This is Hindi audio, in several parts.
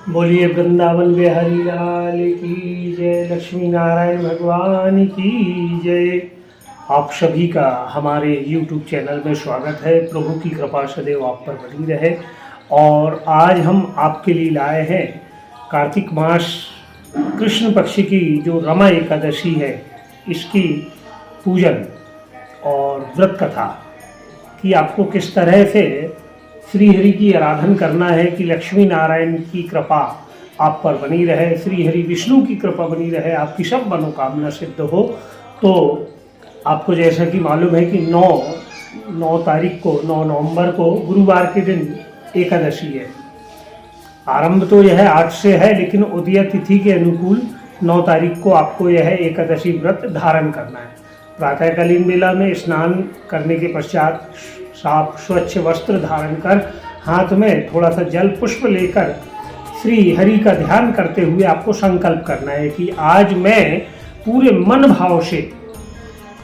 बोलिए वृंदावन बिहारी लाल की जय, लक्ष्मी नारायण भगवान की जय। आप सभी का हमारे YouTube चैनल में स्वागत है। प्रभु की कृपा सदैव आप पर बनी रहे। और आज हम आपके लिए लाए हैं कार्तिक मास कृष्ण पक्ष की जो रमा एकादशी है, इसकी पूजन और व्रत कथा कि आपको किस तरह से श्री हरि की आराधन करना है कि लक्ष्मी नारायण की कृपा आप पर बनी रहे, श्री हरि विष्णु की कृपा बनी रहे, आपकी सब मनोकामना सिद्ध हो। तो आपको जैसा कि मालूम है कि 9 तारीख को 9 नवंबर को गुरुवार के दिन एकादशी है। आरंभ तो यह आज से है, लेकिन उदय तिथि के अनुकूल 9 तारीख को आपको यह एकादशी व्रत धारण करना है। प्रातःकालीन बेला में स्नान करने के पश्चात साफ स्वच्छ वस्त्र धारण कर हाथ में थोड़ा सा जल पुष्प लेकर श्री हरि का ध्यान करते हुए आपको संकल्प करना है कि आज मैं पूरे मन भाव से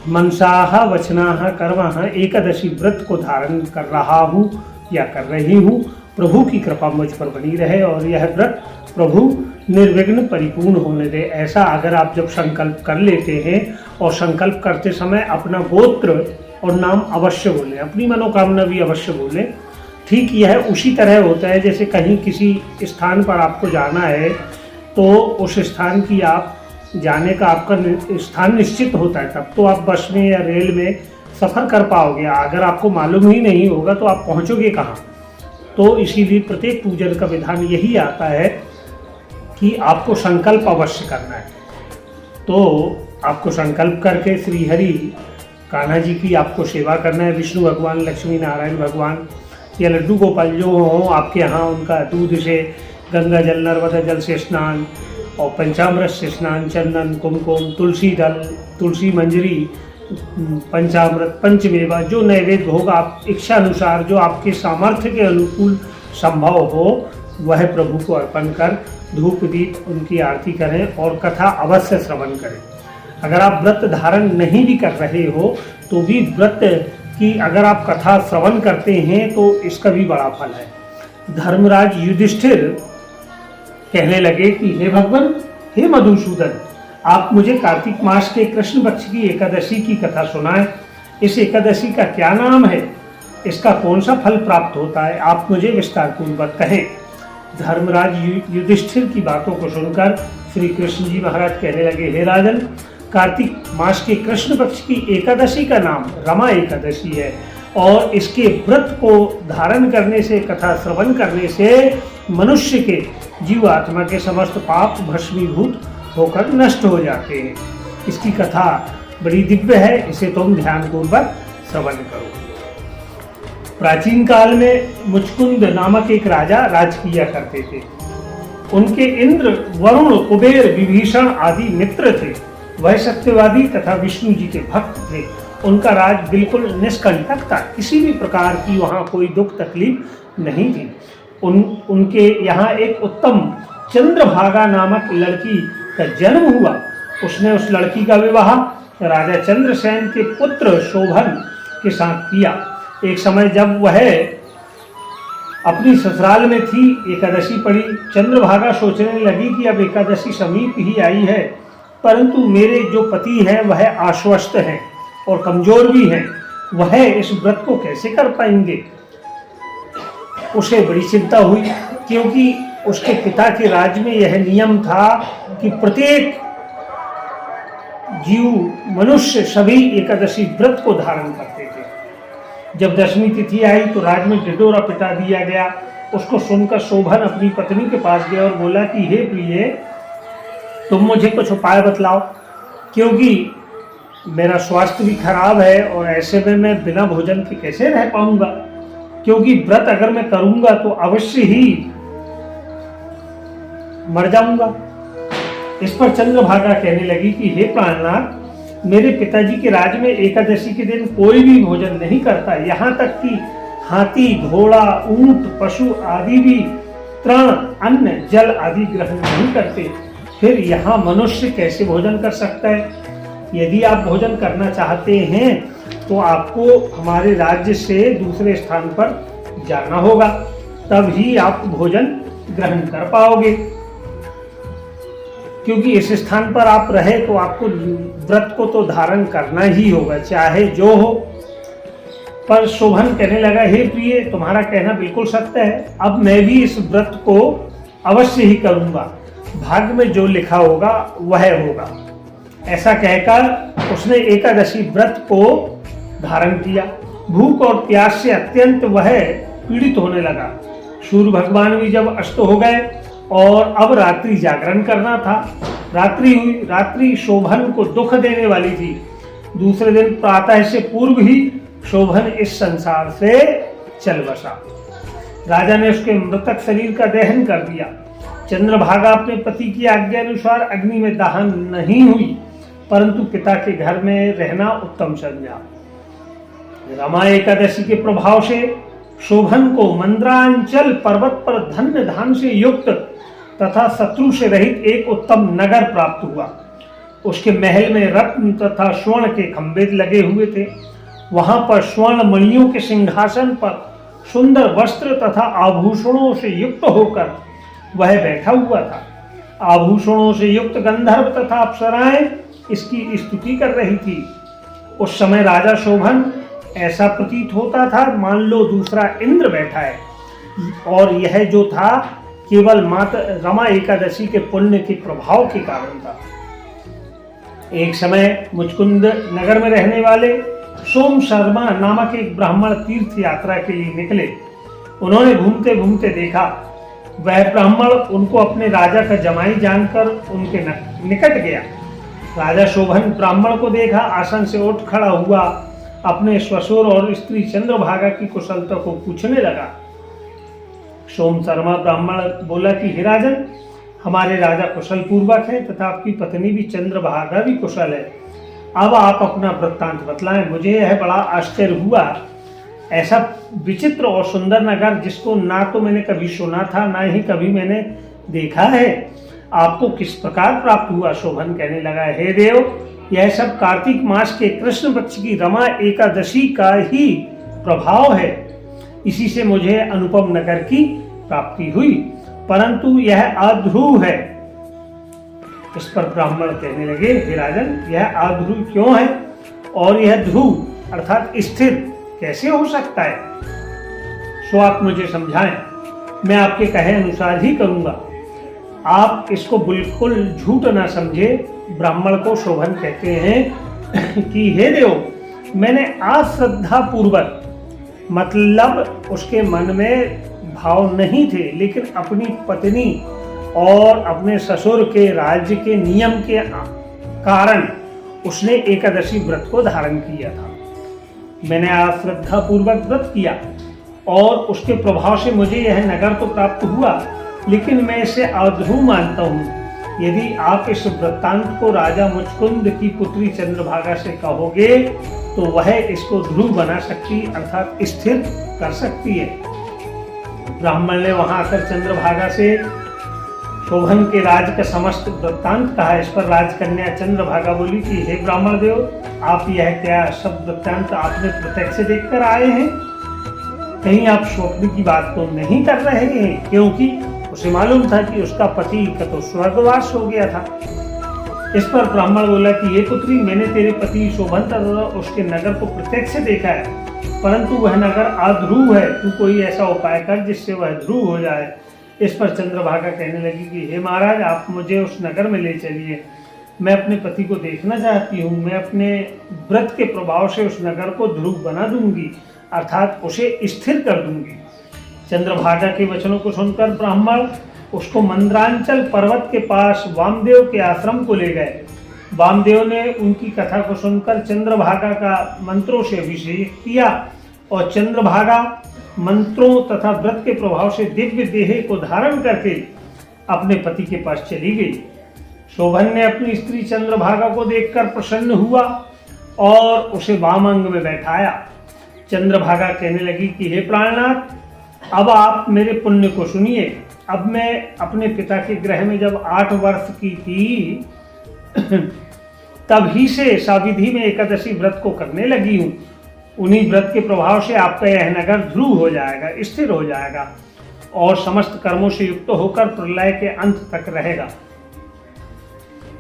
मनसाह वचनाह कर्मः एकादशी व्रत को धारण कर रहा हूँ या कर रही हूँ। प्रभु की कृपा मुझ पर बनी रहे और यह व्रत प्रभु निर्विघ्न परिपूर्ण होने दे। ऐसा अगर आप जब संकल्प कर लेते हैं और संकल्प करते समय अपना गोत्र और नाम अवश्य बोलें, अपनी मनोकामना भी अवश्य बोलें। ठीक यह उसी तरह होता है जैसे कहीं किसी स्थान पर आपको जाना है तो उस स्थान की आप जाने का आपका स्थान निश्चित होता है, तब तो आप बस में या रेल में सफ़र कर पाओगे। अगर आपको मालूम ही नहीं होगा तो आप पहुंचोगे कहाँ। तो इसीलिए प्रत्येक पूजन का विधान यही आता है कि आपको संकल्प अवश्य करना है। तो आपको संकल्प करके श्री हरि कान्हा जी की आपको सेवा करना है। विष्णु भगवान, लक्ष्मी नारायण भगवान या लड्डू गोपाल जो हों आपके यहाँ, उनका दूध से, गंगा जल, नर्मदा जल से स्नान और पंचामृत से स्नान, चंदन, कुमकुम, तुलसी दल, तुलसी मंजरी, पंचामृत, पंचमेवा, जो नैवेद्य भोग आप इच्छा अनुसार जो आपके सामर्थ्य के अनुकूल संभव हो वह प्रभु को अर्पण कर धूप दीप उनकी आरती करें और कथा अवश्य श्रवण करें। अगर आप व्रत धारण नहीं भी कर रहे हो तो भी व्रत की अगर आप कथा श्रवण करते हैं तो इसका भी बड़ा फल है। धर्मराज युधिष्ठिर कहने लगे कि हे भगवान, हे मधुसूदन, आप मुझे कार्तिक मास के कृष्ण पक्ष की एकादशी की कथा सुनाएं। इस एकादशी का क्या नाम है, इसका कौन सा फल प्राप्त होता है, आप मुझे विस्तार पूर्वक कहें। धर्मराज युधिष्ठिर की बातों को सुनकर श्री कृष्ण जी महाराज कहने लगे, हे राजन, कार्तिक मास के कृष्ण पक्ष की एकादशी का नाम रमा एकादशी है और इसके व्रत को धारण करने से, कथा श्रवण करने से मनुष्य के जीव आत्मा के समस्त पाप भस्मीभूत होकर नष्ट हो जाते हैं। इसकी कथा बड़ी दिव्य है, इसे तुम ध्यानपूर्वक श्रवण करो। प्राचीन काल में मुचकुंद नामक एक राजा राज किया करते थे। उनके इंद्र, वरुण, कुबेर, विभीषण आदि मित्र थे। वह सत्यवादी तथा विष्णु जी के भक्त थे। उनका राज बिल्कुल निष्कंटक था, किसी भी प्रकार की वहाँ कोई दुख तकलीफ नहीं थी। उनके यहाँ एक उत्तम चंद्रभागा नामक लड़की का जन्म हुआ। उसने उस लड़की का विवाह राजा चंद्रसेन के पुत्र शोभन के साथ किया। एक समय जब वह अपनी ससुराल में थी, एकादशी पड़ी। चंद्रभागा सोचने लगी कि अब एकादशी समीप ही आई है, परंतु मेरे जो पति हैं वह आश्वस्त हैं और कमजोर भी हैं, वह इस व्रत को कैसे कर पाएंगे। उसे बड़ी चिंता हुई, क्योंकि उसके पिता के राज्य में यह नियम था कि प्रत्येक जीव, मनुष्य सभी एकादशी व्रत को धारण करते थे। जब दशमी तिथि आई तो राज में ढिढोरा पिटा दिया गया। उसको सुनकर शोभन अपनी पत्नी के पास गया और बोला कि हे प्रिय, तुम मुझे कुछ उपाय बतलाओ, क्योंकि मेरा स्वास्थ्य भी खराब है और ऐसे में मैं बिना भोजन के कैसे रह पाऊंगा, क्योंकि व्रत अगर मैं करूंगा तो अवश्य ही मर जाऊंगा। इस पर चंद्रभागा कहने लगी कि हे प्राणनाथ, मेरे पिताजी के राज्य में एकादशी के दिन कोई भी भोजन नहीं करता, यहाँ तक कि हाथी, घोड़ा, ऊंट, पशु आदि भी तृण, अन्न, जल आदि ग्रहण नहीं करते। फिर यहाँ मनुष्य कैसे भोजन कर सकता है। यदि आप भोजन करना चाहते हैं तो आपको हमारे राज्य से दूसरे स्थान पर जाना होगा, तब ही आप भोजन ग्रहण कर पाओगे, क्योंकि इस स्थान पर आप रहे तो आपको व्रत को तो धारण करना ही होगा, चाहे जो हो। पर शोभन कहने लगा, हे प्रिय, तुम्हारा कहना बिल्कुल सत्य है, अब मैं भी इस व्रत को अवश्य ही करूंगा, भाग्य में जो लिखा होगा वह होगा। ऐसा कहकर उसने एकादशी व्रत को धारण किया। भूख और प्यास से अत्यंत वह पीड़ित होने लगा। सूर्य भगवान भी जब अस्त हो गए और अब रात्रि जागरण करना था। रात्रि हुई। रात्रि शोभन को दुख देने वाली थी। दूसरे दिन प्रातः से पूर्व ही शोभन इस संसार से चल बसा। राजा ने उसके मृतक शरीर का दहन कर दिया। चंद्रभागा अपने पति की आज्ञा अनुसार अग्नि में दहन नहीं हुई, परंतु पिता के घर में रहना उत्तम समझा। रमा एकादशी के प्रभाव से शोभन को मंद्रांचल पर्वत पर धन्य धान से युक्त तथा शत्रु से रहित एक उत्तम नगर प्राप्त हुआ। उसके महल में रत्न तथा स्वर्ण के खंभे लगे हुए थे। वहां पर स्वर्ण मणियों के सिंहासन पर सुंदर वस्त्र तथा आभूषणों से युक्त होकर वह बैठा हुआ था। आभूषणों से युक्त गंधर्व तथा अप्सराएं इसकी स्तुति कर रही थी। उस समय राजा शोभन ऐसा प्रतीत होता था मान लो दूसरा इंद्र बैठा है, और यह जो था केवल मात्र रमा एकादशी के पुण्य के प्रभाव के कारण था। एक समय मुचकुंद नगर में रहने वाले सोम शर्मा नामक एक ब्राह्मण तीर्थ यात्रा के लिए निकले। उन्होंने घूमते घूमते देखा, वह ब्राह्मण उनको अपने राजा का जमाई जानकर उनके निकट गया। राजा शोभन ब्राह्मण को देखा, आसन से उठ खड़ा हुआ, अपने ससुर और स्त्री चंद्रभागा की कुशलता को पूछने लगा। सोम शर्मा ब्राह्मण बोला कि हे राजन, हमारे राजा कुशल पूर्वक है तथा आपकी पत्नी भी चंद्रभागा भी कुशल है। अब आप अपना वृत्तांत बतलाएं। मुझे यह बड़ा आश्चर्य हुआ, ऐसा विचित्र और सुंदर नगर जिसको ना तो मैंने कभी सुना था ना ही कभी मैंने देखा है, आपको किस प्रकार प्राप्त हुआ? शोभन कहने लगा, हे देव, यह सब कार्तिक मास के कृष्ण पक्ष की रमा एकादशी का ही प्रभाव है। इसी से मुझे अनुपम नगर की प्राप्ति हुई, परंतु यह अध्रुव है। इस पर ब्राह्मण कहने लगे, हे राजन, यह अध्रुव क्यों है और यह ध्रुव अर्थात स्थिर कैसे हो सकता है? सो आप मुझे समझाएं, मैं आपके कहे अनुसार ही करूंगा। आप इसको बिल्कुल झूठ ना समझे। ब्राह्मण को शोभन कहते हैं कि हे देव, मैंने अश्रद्धा पूर्वक, मतलब उसके मन में भाव नहीं थे, लेकिन अपनी पत्नी और अपने ससुर के राज्य के नियम के कारण उसने एकादशी व्रत को धारण किया था। मैंने अश्रद्धा पूर्वक व्रत किया और उसके प्रभाव से मुझे यह नगर तो प्राप्त हुआ, लेकिन मैं इसे अध्रुव मानता हूँ। यदि आप इस वृत्तांत को राजा मुचकुंद की पुत्री चंद्रभागा से कहोगे तो वह इसको ध्रुव बना सकती अर्थात स्थिर कर सकती है। ब्राह्मण ने वहां आकर चंद्रभागा से शोभन के राज का समस्त वृत्तांत कहा। इस पर राजकन्या चंद्रभागा बोली कि हे ब्राह्मण देव, आप यह क्या सब वृत्तांत आपने प्रत्यक्ष देखकर आए हैं? कहीं आप स्वप्न की बात तो नहीं कर रहे हैं? क्योंकि उसे मालूम था कि उसका पति का तो स्वर्गवास हो गया था। इस पर ब्राह्मण बोला कि हे पुत्री, मैंने तेरे पति शोभन तथा उसके नगर को प्रत्यक्ष देखा है, परंतु वह नगर अध्रुव है। तू कोई ऐसा उपाय कर जिससे वह ध्रुव हो जाए। इस पर चंद्रभागा कहने लगी कि हे महाराज, आप मुझे उस नगर में ले चलिए। मैं अपने पति को देखना चाहती हूँ। मैं अपने व्रत के प्रभाव से उस नगर को ध्रुव बना दूंगी अर्थात उसे स्थिर कर दूंगी। चंद्रभागा के वचनों को सुनकर ब्राह्मण उसको मंद्रांचल पर्वत के पास वामदेव के आश्रम को ले गए। वामदेव ने उनकी कथा को सुनकर चंद्रभागा का मंत्रों से अभिषेक किया और चंद्रभागा मंत्रों तथा व्रत के प्रभाव से दिव्य देह को धारण करके अपने पति के पास चली गई। शोभन ने अपनी स्त्री चंद्रभागा को देखकर प्रसन्न हुआ और उसे वामांग में बैठाया। चंद्रभागा कहने लगी कि हे प्राणनाथ, अब आप मेरे पुण्य को सुनिए। अब मैं अपने पिता के गृह में जब 8 वर्ष की थी तभी से साविधि में एकादशी व्रत को करने लगी हूँ। उन्हीं व्रत के प्रभाव से आपका यह नगर ध्रुव हो जाएगा, स्थिर हो जाएगा। और समस्त कर्मों से युक्त होकर प्रलय के अंत तक रहेगा।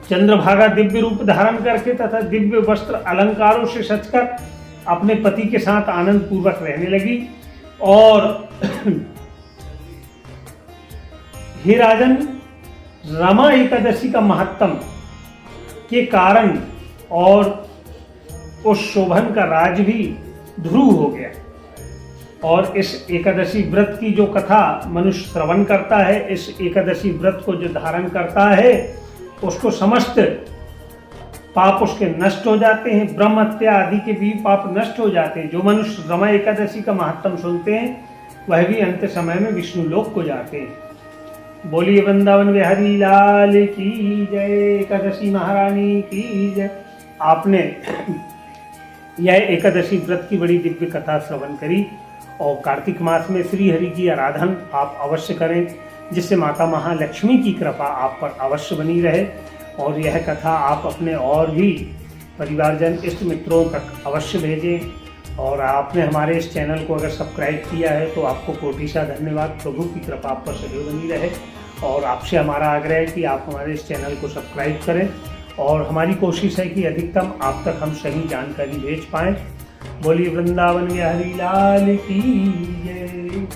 चंद्रभागा दिव्य रूप धारण करके तथा दिव्य वस्त्र अलंकारों से सजकर अपने पति के साथ आनंद पूर्वक रहने लगी। और हे राजन, रमा एकादशी का महत्तम के कारण और उस शोभन का राज भी ध्रुव हो गया। और इस एकादशी व्रत की जो कथा मनुष्य श्रवण करता है, इस एकादशी व्रत को जो धारण करता है, उसको समस्त पाप उसके नष्ट हो जाते हैं। ब्रह्म हत्या आदि के भी पाप नष्ट हो जाते हैं। जो मनुष्य रमा एकादशी का महत्तम सुनते हैं वह भी अंत समय में विष्णु लोक को जाते हैं। बोलिए वृंदावन बिहारी लाल की जय, एकादशी महारानी की जय। आपने यह एकादशी व्रत की बड़ी दिव्य कथा श्रवण करी और कार्तिक मास में श्री हरि की आराधन आप अवश्य करें, जिससे माता महालक्ष्मी की कृपा आप पर अवश्य बनी रहे। और यह कथा आप अपने और भी परिवारजन इष्ट मित्रों तक अवश्य भेजें। और आपने हमारे इस चैनल को अगर सब्सक्राइब किया है तो आपको कोटिशा धन्यवाद। प्रभु की कृपा आप पर सदैव बनी रहे। और आपसे हमारा आग्रह है कि आप हमारे इस चैनल को सब्सक्राइब करें और हमारी कोशिश है कि अधिकतम आप तक हम सही जानकारी भेज पाएँ। बोलिए वृंदावन बिहारी लाल की जय।